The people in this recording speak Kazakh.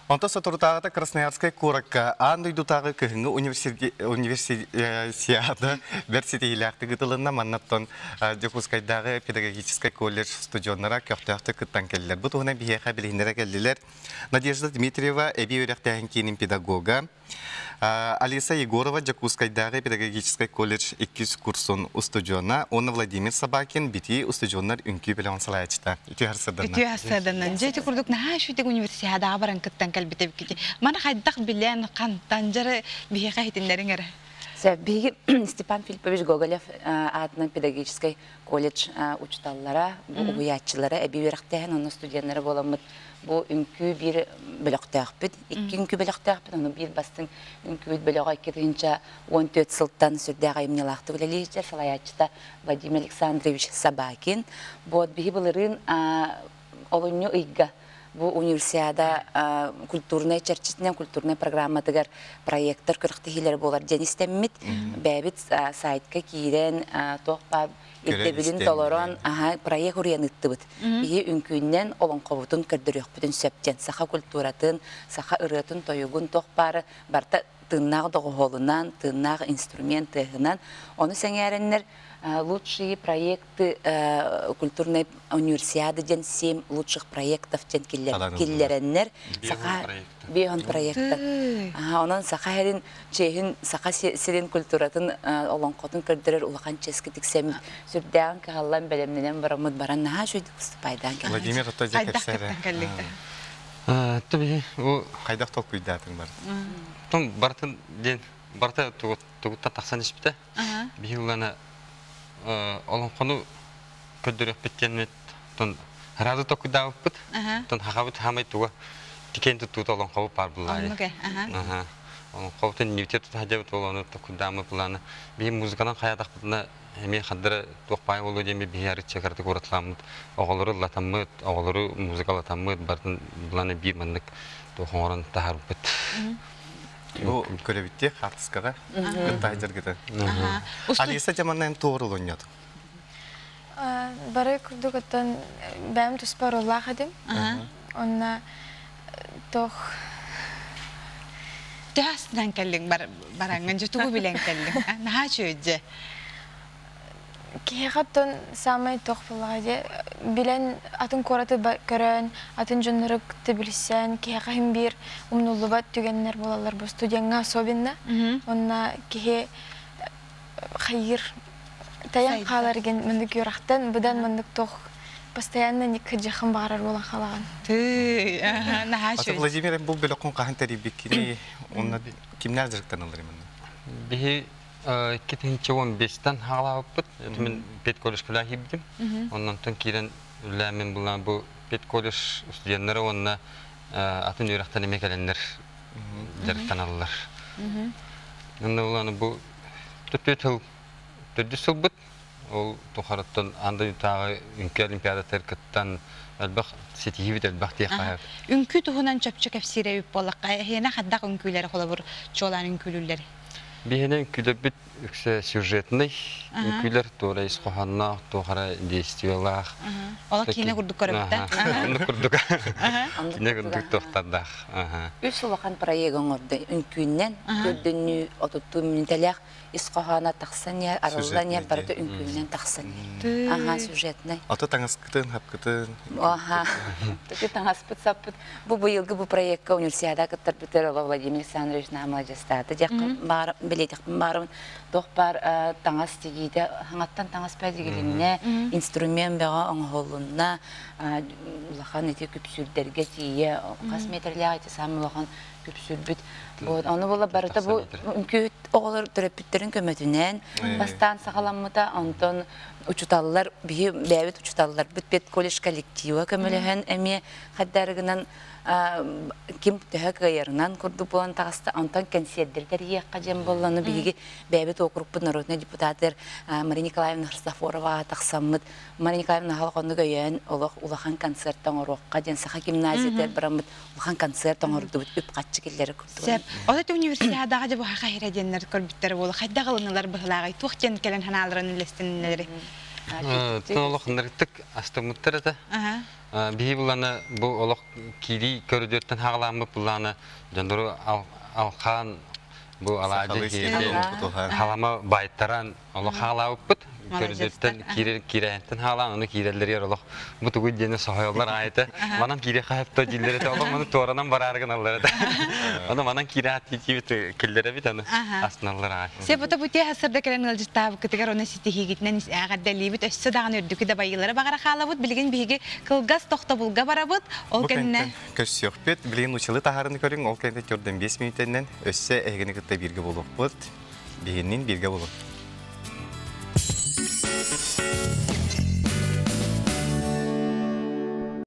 Онто сатуртагата Красноярская куракка андойдутагы кыһыңы университета верситейлякты гытылынна маннаттон Жокускайдагы педагогический колледж студионнара көктөктө кыттан келдилер. Бу тугуна бияка билиндере келдилер. Надежда Дмитриева эби өрөктөгөн кийин педагога. Алиса Егорова Жокускайдагы педагогический колледж 200 курсын студиона. Онна Владимир Собакин бити студионнар үнкү белен салаячта. Үтү хасадан. Жети курдук на шуйдык университета баран кыттан келбите бикити. Мана хайдак билен кантанжары бияка хитинлериңер. Биги Степан Филиппович Гоголев атынан педагогический колледж учталлара, уятчылары, эби верактен onun студентлары боламыт. Бу үнкү бир бөлөктөкпүт, икки үнкү бөлөктөкпүт, аны бир бастын үнкү бөлөгө кетинче 14 сылттан сүрдөгө эмнелакты билеличер салаячта Владимир Александрович Собакин. Бу биги булырын олонню ыйга бу универсиада культурная чарчитнен культурная программа тегер проекттер кырыктыгылар болар денистеммит бәбит сайтка кирен токпа илтебилин толорон проект урыяныттыбыт ии үнкүннен олонкобутун кырдырык сөптен саха культуратын саха ырытын тоюгун токпары барта тыннак догоолунан тыннак инструментыгынан оны сеңереннер лучшие проекты культурной универсиады ден 7 лучших проектов ден киллереннер саха бион проекты. Онан саха херин чехин саха сирен культуратын олонкотун көрдөрөр улахан ческитик сем сүрдән каллан белемнен барамыт баран наха шуйдык пайдан калган. Владимир Отозекерсере. Таби у Кайдак толкуйдатын бар. Том бартын ден барта тугутта таксан испите. Биюлана олонкону көдөрөк биткенет тон разы токудааппыт. Тон хагабыт хамай туга тикенди тут олонкобу бар булай. Олонкобутун нивтет хажабыт олону токудамы буланы. Би музыканан каядакпытына эми хаддыра токпай болу деми бияр чекарты куратламыт. Оголору латамыт, оголору музыкалатамыт бартын буланы бир мындык тохорон тахарбыт. Бу көрөбүттө хартыскага кыттайдыр кете. Алиса жаманнан тоорул ойнот. Бары курдугаттан бәм туспарулла хадим. Онна тох Тастан келлин баранган жутугу билен келлин. Наха чөйдө. Кехаттан самай тох булагы билен атын кораты көрөн, атын жоннору билсен, кехахим бир умнулубат түгеннер болалар бу студентга особенно. Онна кехе хайыр таян каларген мындык юрактан будан мындык тох постоянно нике жахым барар болан халаган. Наха чөйдө. Владимир бул бөлөккөн кахын тарибикини онна кимнер жырыктан алыр эмен? Бихи кетинче 15-тен халааппыт. Мен пет колледж кылахибдим. Ондан тон кирен ләмен булган бу пет колледж студентлары онна атын юрактан эмекеленнер жырыктан алалар. Онда уланы бу төрдү бут. Ол тохараттан анда тагы үнкү олимпиада теркеттен албак сетиви албак тияка. Үнкү тухунан чөпчө кепсире болакка хена хаддак үнкүлөр колобур чолан үнкүлүлөр. Бихенен күлөбүт үксө сюжетный күлөр тоора исхоханна тоора действиялар. Ола кине курдук көрөптө. Аны курдук. Кине курдук токтардак. Үс улахан проектын орды үнкүннен көрдүнү отутту минуталак исхохана таксanya араллания барда үнкүннен таксanya. Сюжетный. Ата таңаскытын хапкытын. Таки таңаспыт саппыт. Бу быйылгы бу проектка универсиада кыттар битер Владимир Александрович намаджастаты жакын бар билетик барым тохпар таңас тигиде хаңаттан таңас падигилинне инструмент бага оңголунна улахан эти күпсүрдерге тие косметрлер эти самы улахан күпсүрбүт. Аны бола барыта бу үнкүт оголор төрөпүттерин көмөтүнөн бастан сагаламмыта антон учуталлар бәбит учуталлар бит колледж коллектива көмөлөһөн эми хаддарыгынан ким төһөк гайырынан курду болан тагыста антон консердердер яққа жем болланы биги бәбит округпун народный депутаттар Мария Николаевна Христофорова таксаммыт Мария Николаевна халконду гөйөн улахан концерттан орокка ден саха гимназиядер барамыт улахан концерт оңорду үп катчы келлери курду. Олат университетага жабы хайра деннер көрбүттер болу. Хайда кылыналар быгылагай тух жен келен ханаларын лестиннери. Тонолох ныртык астымыттыр это. Ага. Бихи буланы бу олох кири көрдөттен хагаламы буланы жондору алхан бу алажы Сахалы хири стилин кутуха. халама байттаран олох хагалабыт көрдөттен киренттен халан аны киреллер олох бу тугу дене сохойлар айты манан кире хапта дилдер это олох маны торанан барарган аллар это аны манан кире атитивит киллере бит аны асналар ай Себота бутия хасырда келен ылжытабы кытыгар оны ситихигитнен агаддалибит өссө даган үрдүкү да байылары багара халабыт билген биги кылгас тохтобулга барабыт ол кенне Көссөкпет, билген учылы тахарын көрүң, ол кенде көрдөн 5 минуттен өссө эгени кытта бирге болуп бут. Бигеннин бирге болуп.